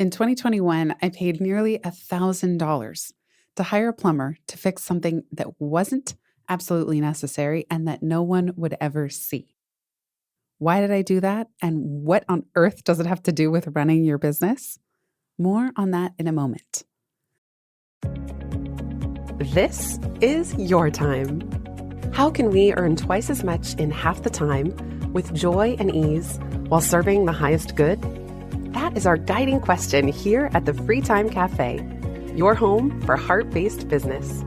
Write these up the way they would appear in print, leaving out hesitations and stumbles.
In 2021, I paid nearly $1,000 to hire a plumber to fix something that wasn't absolutely necessary and that no one would ever see. Why did I do that? And what on earth does it have to do with running your business? More on that in a moment. This is your time. How can we earn twice as much in half the time with joy and ease while serving the highest good? That is our guiding question here at the Free Time Cafe, your home for heart-based business.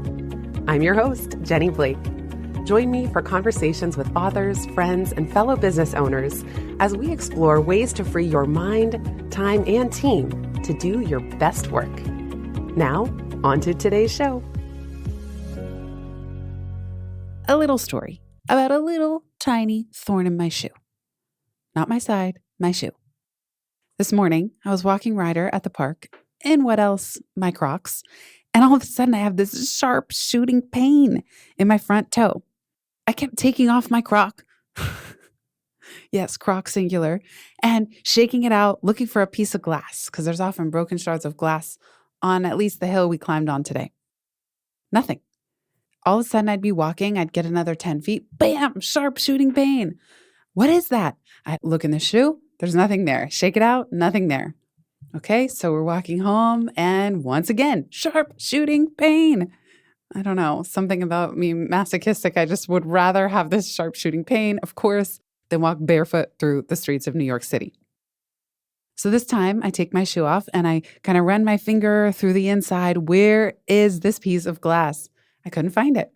I'm your host, Jenny Blake. Join me for conversations with authors, friends, and fellow business owners as we explore ways to free your mind, time, and team to do your best work. Now, on to today's show. A little story about a little tiny thorn in my shoe. Not my side, my shoe. This morning, I was walking Ryder at the park in what else? My Crocs. And all of a sudden, I have this sharp shooting pain in my front toe. I kept taking off my Croc. Yes, Croc singular. And shaking it out, looking for a piece of glass, because there's often broken shards of glass on at least the hill we climbed on today. Nothing. All of a sudden, I'd be walking, I'd get another 10 feet, bam, sharp shooting pain. What is that? I look in the shoe, there's nothing there. Shake it out, nothing there. Okay, so we're walking home, and once again, sharp shooting pain. I don't know, something about me masochistic. I just would rather have this sharp shooting pain, of course, than walk barefoot through the streets of New York City. So this time, I take my shoe off, and I kind of run my finger through the inside. Where is this piece of glass? I couldn't find it.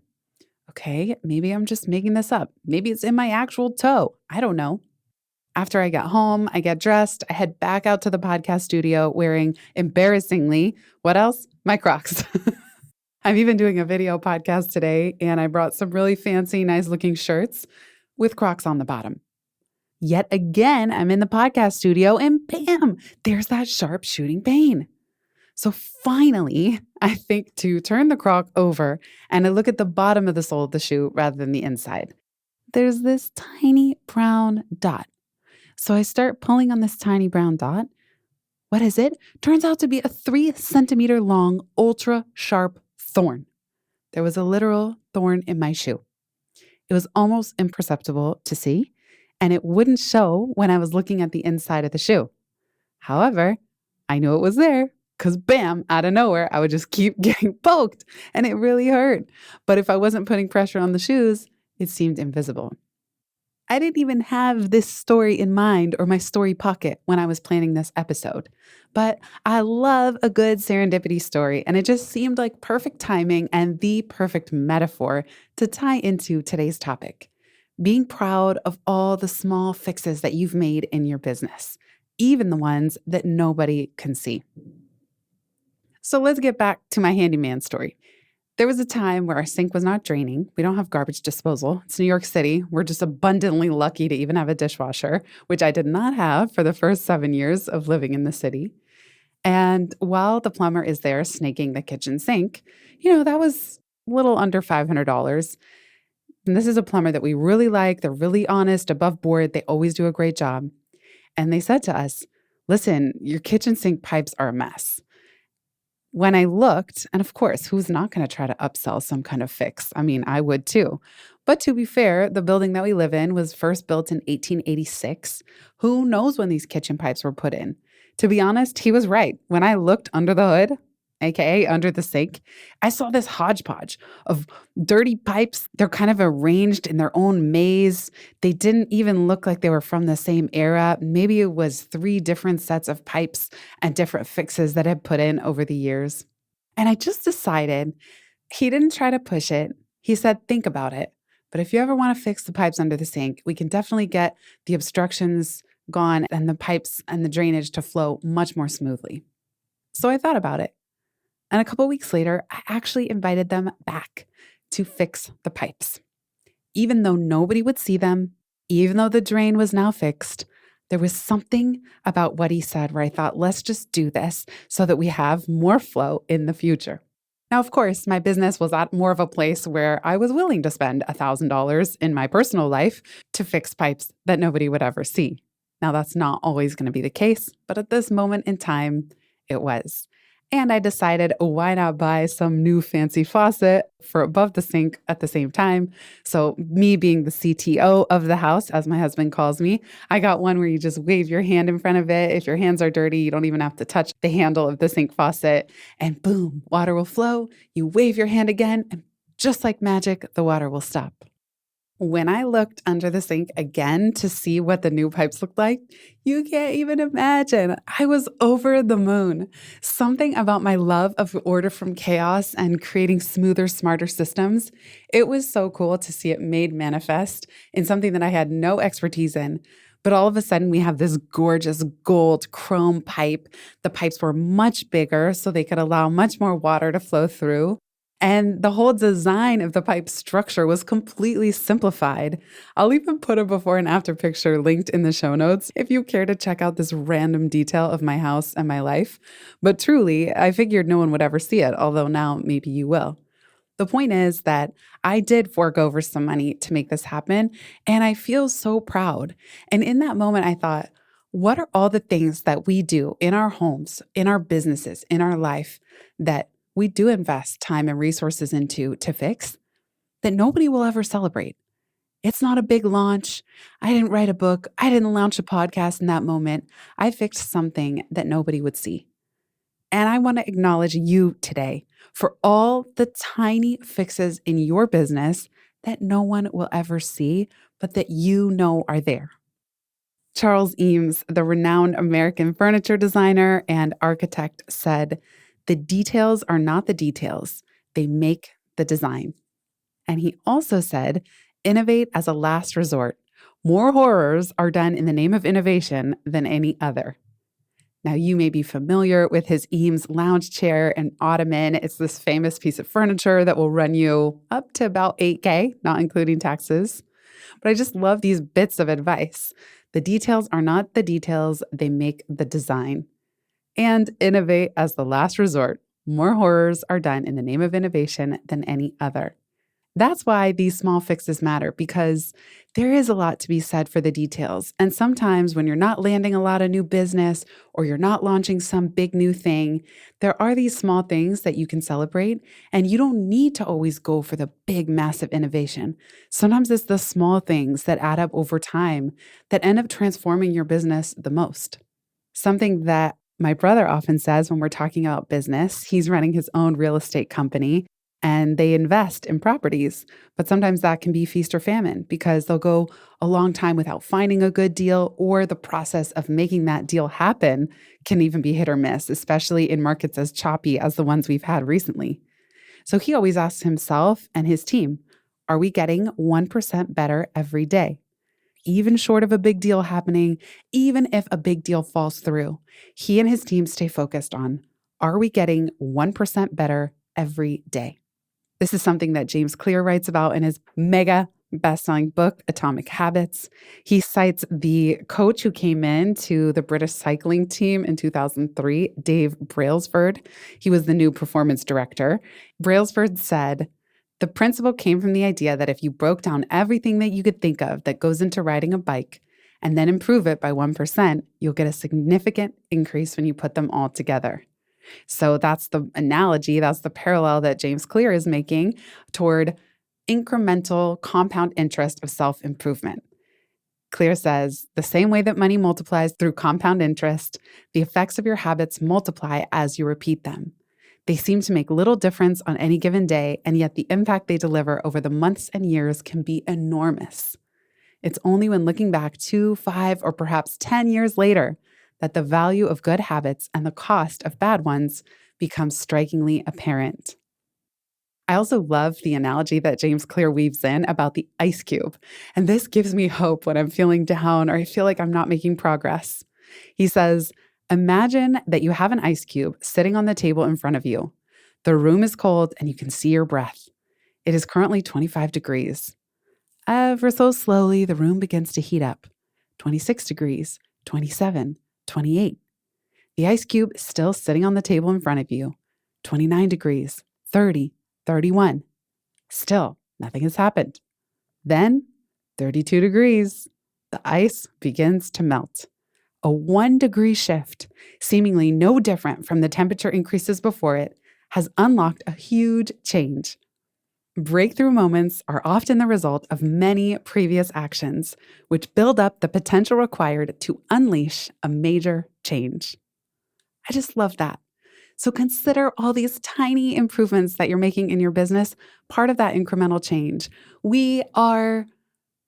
Okay, maybe I'm just making this up. Maybe it's in my actual toe. I don't know. After I get home, I get dressed. I head back out to the podcast studio wearing, embarrassingly, what else? My Crocs. I'm even doing a video podcast today, and I brought some really fancy, nice-looking shirts with Crocs on the bottom. Yet again, I'm in the podcast studio, and bam, there's that sharp shooting pain. So finally, I think to turn the Croc over and I look at the bottom of the sole of the shoe rather than the inside. There's this tiny brown dot. So I start pulling on this tiny brown dot. What is it? Turns out to be a 3-centimeter long, ultra sharp thorn. There was a literal thorn in my shoe. It was almost imperceptible to see, and it wouldn't show when I was looking at the inside of the shoe. However, I knew it was there. Because bam, out of nowhere, I would just keep getting poked and it really hurt. But if I wasn't putting pressure on the shoes, it seemed invisible. I didn't even have this story in mind or my story pocket when I was planning this episode. But I love a good serendipity story, and it just seemed like perfect timing and the perfect metaphor to tie into today's topic. Being proud of all the small fixes that you've made in your business, even the ones that nobody can see. So let's get back to my handyman story. There was a time where our sink was not draining. We don't have garbage disposal. It's New York City. We're just abundantly lucky to even have a dishwasher, which I did not have for the first 7 years of living in the city. And while the plumber is there snaking the kitchen sink, that was a little under $500. And this is a plumber that we really like. They're really honest, above board. They always do a great job. And they said to us, listen, your kitchen sink pipes are a mess. When I looked, and of course, who's not going to try to upsell some kind of fix? I mean, I would too. But to be fair, the building that we live in was first built in 1886. Who knows when these kitchen pipes were put in? To be honest, he was right. When I looked under the hood, aka under the sink, I saw this hodgepodge of dirty pipes. They're kind of arranged in their own maze. They didn't even look like they were from the same era. Maybe it was 3 different sets of pipes and different fixes that had put in over the years. And I just decided he didn't try to push it. He said, think about it. But if you ever want to fix the pipes under the sink, we can definitely get the obstructions gone and the pipes and the drainage to flow much more smoothly. So I thought about it. And a couple weeks later, I actually invited them back to fix the pipes. Even though nobody would see them, even though the drain was now fixed, there was something about what he said where I thought, let's just do this so that we have more flow in the future. Now, of course, my business was at more of a place where I was willing to spend $1,000 in my personal life to fix pipes that nobody would ever see. Now, that's not always going to be the case, but at this moment in time, It was. And I decided, why not buy some new fancy faucet for above the sink at the same time? So, me being the CTO of the house, as my husband calls me, I got one where you just wave your hand in front of it. If your hands are dirty, you don't even have to touch the handle of the sink faucet. And boom, water will flow. You wave your hand again, and just like magic, the water will stop. When I looked under the sink again to see what the new pipes looked like, you can't even imagine. I was over the moon. Something about my love of order from chaos and creating smoother, smarter systems. It was so cool to see it made manifest in something that I had no expertise in. But all of a sudden, we have this gorgeous gold chrome pipe. The pipes were much bigger, so they could allow much more water to flow through. And the whole design of the pipe structure was completely simplified. I'll even put a before and after picture linked in the show notes if you care to check out this random detail of my house and my life. But truly, I figured no one would ever see it, although now maybe you will. The point is that I did fork over some money to make this happen, and I feel so proud. And in that moment, I thought, what are all the things that we do in our homes, in our businesses, in our life that we do invest time and resources into to fix that nobody will ever celebrate? It's not a big launch. I didn't write a book. I didn't launch a podcast in that moment. I fixed something that nobody would see. And I want to acknowledge you today for all the tiny fixes in your business that no one will ever see, but that you know are there. Charles Eames, the renowned American furniture designer and architect, said, "The details are not the details, they make the design." And he also said, "Innovate as a last resort. More horrors are done in the name of innovation than any other." Now, you may be familiar with his Eames lounge chair and ottoman. It's this famous piece of furniture that will run you up to about $8K, not including taxes. But I just love these bits of advice. The details are not the details, they make the design. And innovate as the last resort. More horrors are done in the name of innovation than any other. That's why these small fixes matter, because there is a lot to be said for the details. And sometimes when you're not landing a lot of new business or you're not launching some big new thing, there are these small things that you can celebrate, and you don't need to always go for the big, massive innovation. Sometimes it's the small things that add up over time that end up transforming your business the most. Something that my brother often says when we're talking about business, he's running his own real estate company, and they invest in properties. But sometimes that can be feast or famine because they'll go a long time without finding a good deal, or the process of making that deal happen can even be hit or miss, especially in markets as choppy as the ones we've had recently. So he always asks himself and his team, are we getting 1% better every day? Even short of a big deal happening, even if a big deal falls through, he and his team stay focused on, are we getting 1% better every day? This is something that James Clear writes about in his mega best-selling book, Atomic Habits. He cites the coach who came in to the British cycling team in 2003, Dave Brailsford. He was the new performance director. Brailsford said, "The principle came from the idea that if you broke down everything that you could think of that goes into riding a bike and then improve it by 1%, you'll get a significant increase when you put them all together." So that's the analogy, that's the parallel that James Clear is making toward incremental compound interest of self-improvement. Clear says, the same way that money multiplies through compound interest, the effects of your habits multiply as you repeat them. They seem to make little difference on any given day, and yet the impact they deliver over the months and years can be enormous. It's only when looking back 2, 5, or perhaps 10 years later that the value of good habits and the cost of bad ones becomes strikingly apparent. I also love the analogy that James Clear weaves in about the ice cube. And this gives me hope when I'm feeling down or I feel like I'm not making progress. He says, imagine that you have an ice cube sitting on the table in front of you. The room is cold and you can see your breath. It is currently 25 degrees. Ever so slowly, the room begins to heat up. 26 degrees, 27, 28. The ice cube is still sitting on the table in front of you. 29 degrees, 30, 31. Still, nothing has happened. Then, 32 degrees. The ice begins to melt. a 1-degree shift, seemingly no different from the temperature increases before it, has unlocked a huge change. Breakthrough moments are often the result of many previous actions, which build up the potential required to unleash a major change. I just love that. So consider all these tiny improvements that you're making in your business part of that incremental change. We are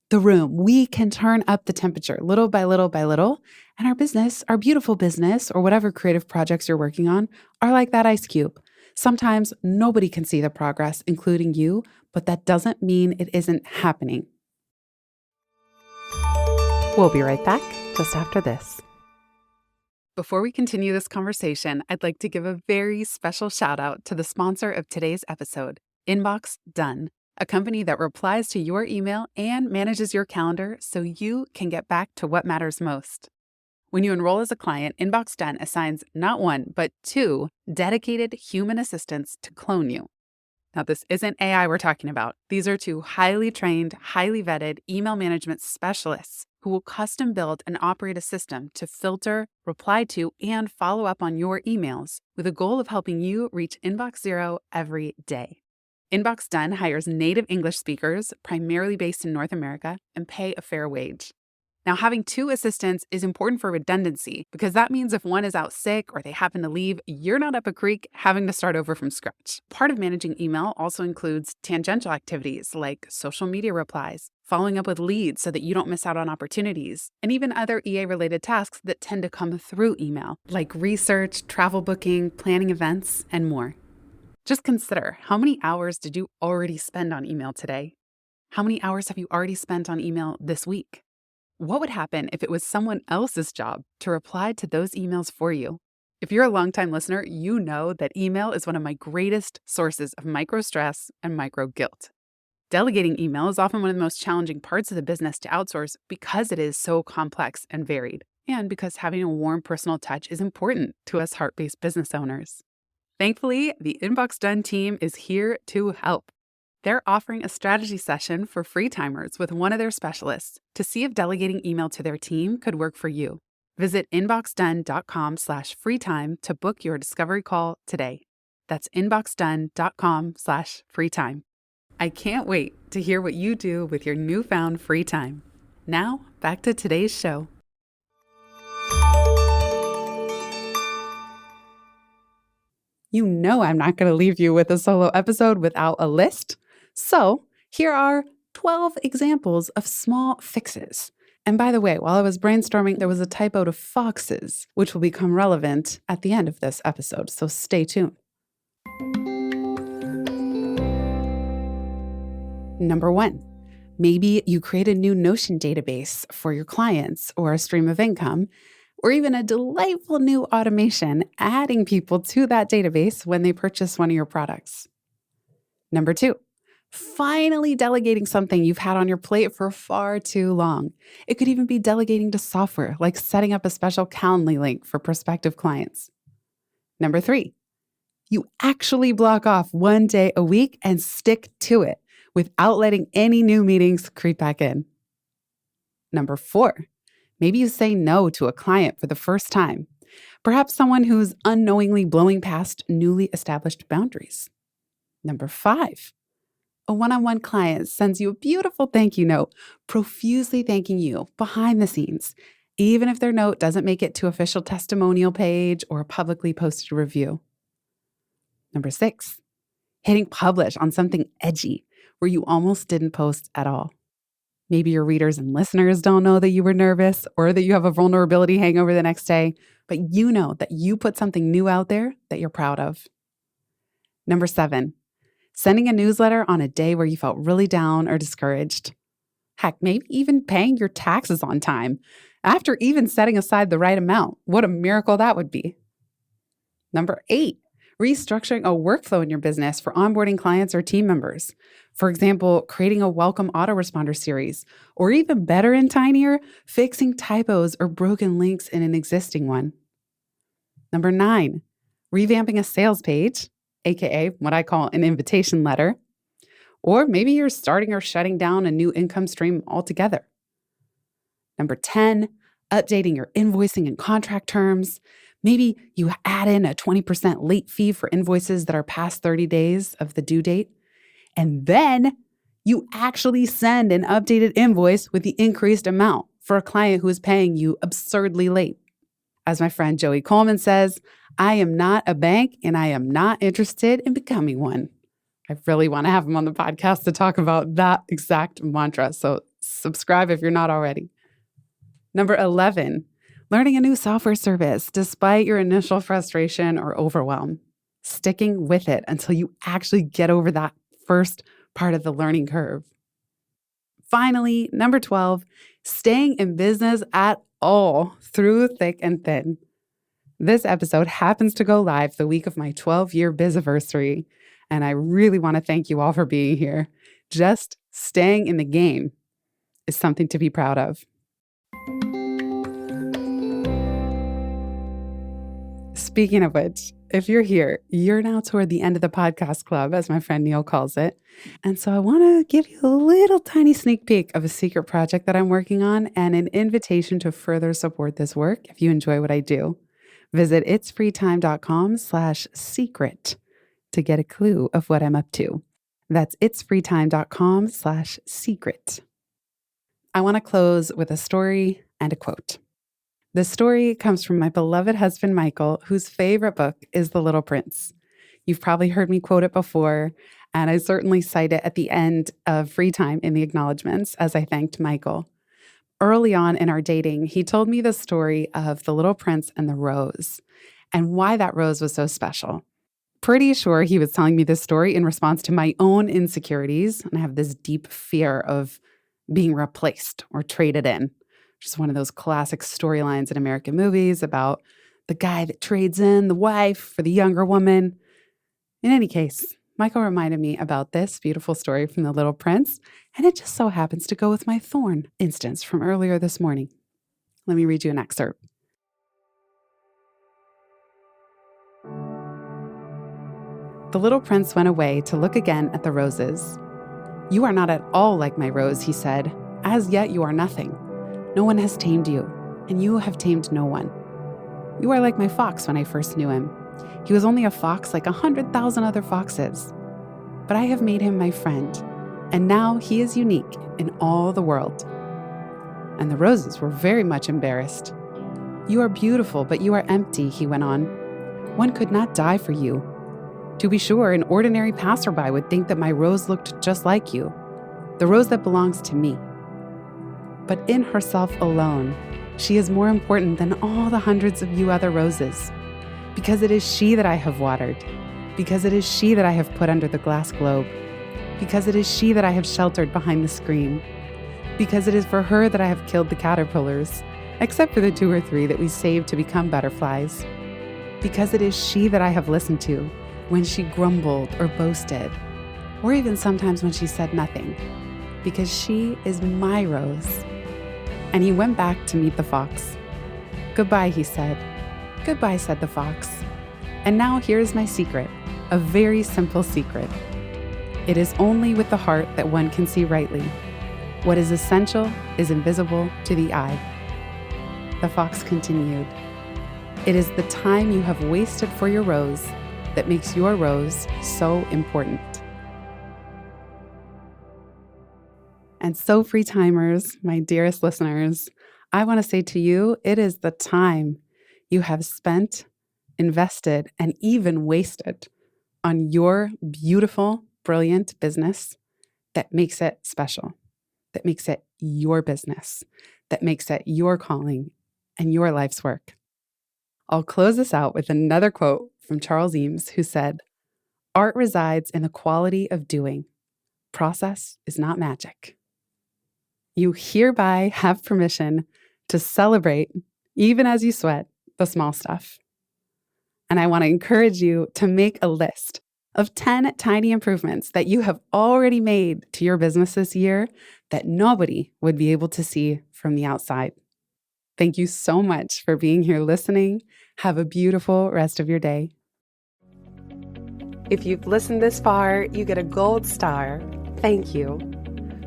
the room. We can turn up the temperature little by little by little. And our business, our beautiful business, or whatever creative projects you're working on, are like that ice cube. Sometimes nobody can see the progress, including you, but that doesn't mean it isn't happening. We'll be right back just after this. Before we continue this conversation, I'd like to give a very special shout out to the sponsor of today's episode, Inbox Done, a company that replies to your email and manages your calendar so you can get back to what matters most. When you enroll as a client, Inbox Done assigns not 1, but 2 dedicated human assistants to clone you. Now, this isn't AI we're talking about. These are 2 highly trained, highly vetted email management specialists who will custom build and operate a system to filter, reply to, and follow up on your emails with a goal of helping you reach Inbox Zero every day. Inbox Done hires native English speakers, primarily based in North America, and pay a fair wage. Now, having 2 assistants is important for redundancy because that means if one is out sick or they happen to leave, you're not up a creek having to start over from scratch. Part of managing email also includes tangential activities like social media replies, following up with leads so that you don't miss out on opportunities, and even other EA-related tasks that tend to come through email, like research, travel booking, planning events, and more. Just consider, how many hours did you already spend on email today? How many hours have you already spent on email this week? What would happen if it was someone else's job to reply to those emails for you? If you're a longtime listener, you know that email is one of my greatest sources of micro stress and micro guilt. Delegating email is often one of the most challenging parts of the business to outsource because it is so complex and varied, and because having a warm personal touch is important to us heart-based business owners. Thankfully, the Inbox Done team is here to help. They're offering a strategy session for free timers with one of their specialists to see if delegating email to their team could work for you. Visit inboxdone.com/freetime to book your discovery call today. That's inboxdone.com/freetime. I can't wait to hear what you do with your newfound free time. Now, back to today's show. You know I'm not going to leave you with a solo episode without a list. So here are 12 examples of small fixes. And by the way, while I was brainstorming, there was a typo to foxes, which will become relevant at the end of this episode. So stay tuned. Number 1, maybe you create a new Notion database for your clients or a stream of income, or even a delightful new automation adding people to that database when they purchase one of your products. Number 2, finally delegating something you've had on your plate for far too long. It could even be delegating to software, like setting up a special Calendly link for prospective clients. Number 3, you actually block off 1 day a week and stick to it without letting any new meetings creep back in. Number 4, maybe you say no to a client for the first time, perhaps someone who's unknowingly blowing past newly established boundaries. Number 5, a one-on-one client sends you a beautiful thank you note, profusely thanking you behind the scenes, even if their note doesn't make it to official testimonial page or a publicly posted review. Number 6, hitting publish on something edgy where you almost didn't post at all. Maybe your readers and listeners don't know that you were nervous or that you have a vulnerability hangover the next day, but you know that you put something new out there that you're proud of. Number 7, sending a newsletter on a day where you felt really down or discouraged. Heck, maybe even paying your taxes on time after even setting aside the right amount. What a miracle that would be. Number 8, restructuring a workflow in your business for onboarding clients or team members. For example, creating a welcome autoresponder series, or even better and tinier, fixing typos or broken links in an existing one. Number 9, revamping a sales page, aka what I call an invitation letter. Or maybe you're starting or shutting down a new income stream altogether. Number 10, updating your invoicing and contract terms. Maybe you add in a 20% late fee for invoices that are past 30 days of the due date. And then you actually send an updated invoice with the increased amount for a client who is paying you absurdly late. As my friend Joey Coleman says, I am not a bank and I am not interested in becoming one. I really want to have him on the podcast to talk about that exact mantra. So subscribe if you're not already. Number 11, learning a new software service despite your initial frustration or overwhelm. Sticking with it until you actually get over that first part of the learning curve. Finally, number 12, staying in business at all through thick and thin. This episode happens to go live the week of my 12-year biziversary, and I really want to thank you all for being here. Just staying in the game is something to be proud of. Speaking of which, if you're here, you're now toward the end of the podcast club, as my friend Neil calls it. And so I want to give you a little tiny sneak peek of a secret project that I'm working on and an invitation to further support this work if you enjoy what I do. Visit itsfreetime.com/secret to get a clue of what I'm up to. That's itsfreetime.com/secret. I want to close with a story and a quote. The story comes from my beloved husband, Michael, whose favorite book is The Little Prince. You've probably heard me quote it before, and I certainly cite it at the end of Free Time in the acknowledgments as I thanked Michael. Early on in our dating, he told me the story of the little prince and the rose and why that rose was so special. Pretty sure he was telling me this story in response to my own insecurities, and I have this deep fear of being replaced or traded in. Just one of those classic storylines in American movies about the guy that trades in the wife for the younger woman. In any case, Michael reminded me about this beautiful story from The Little Prince, and it just so happens to go with my thorn instance from earlier this morning. Let me read you an excerpt. The little prince went away to look again at the roses. "You are not at all like my rose," he said. "As yet you are nothing. No one has tamed you, and you have tamed no one. You are like my fox when I first knew him. He was only a fox like 100,000 other foxes. But I have made him my friend, and now he is unique in all the world." And the roses were very much embarrassed. "You are beautiful, but you are empty," he went on. "One could not die for you. To be sure, an ordinary passerby would think that my rose looked just like you, the rose that belongs to me. But in herself alone, she is more important than all the hundreds of you other roses, because it is she that I have watered, because it is she that I have put under the glass globe, because it is she that I have sheltered behind the screen, because it is for her that I have killed the caterpillars, except for the 2 or 3 that we saved to become butterflies, because it is she that I have listened to when she grumbled or boasted, or even sometimes when she said nothing, because she is my rose." And he went back to meet the fox. "Goodbye," he said. "Goodbye," said the fox. "And now here is my secret, a very simple secret. It is only with the heart that one can see rightly. What is essential is invisible to the eye." The fox continued, "It is the time you have wasted for your rose that makes your rose so important." And so, free timers, my dearest listeners, I want to say to you, it is the time you have spent, invested, and even wasted on your beautiful, brilliant business that makes it special, that makes it your business, that makes it your calling and your life's work. I'll close this out with another quote from Charles Eames, who said, "Art resides in the quality of doing. Process is not magic." You hereby have permission to celebrate, even as you sweat, the small stuff. And I want to encourage you to make a list of 10 tiny improvements that you have already made to your business this year that nobody would be able to see from the outside. Thank you so much for being here listening. Have a beautiful rest of your day. If you've listened this far, you get a gold star. Thank you.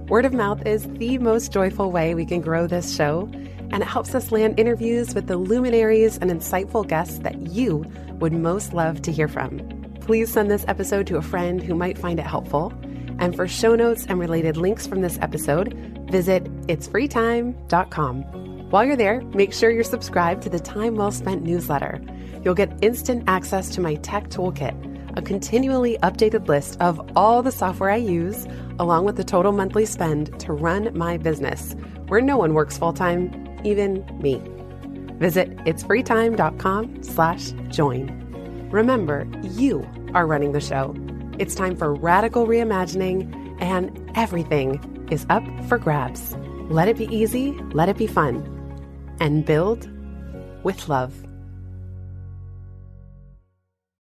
Word of mouth is the most joyful way we can grow this show, and it helps us land interviews with the luminaries and insightful guests that you would most love to hear from. Please send this episode to a friend who might find it helpful. And for show notes and related links from this episode, visit itsfreetime.com. While you're there, make sure you're subscribed to the Time Well Spent newsletter. You'll get instant access to my tech toolkit, a continually updated list of all the software I use, along with the total monthly spend to run my business, where no one works full-time, even me. Visit itsfreetime.com/join. Remember, you are running the show. It's time for radical reimagining, and everything is up for grabs. Let it be easy, let it be fun, and build with love.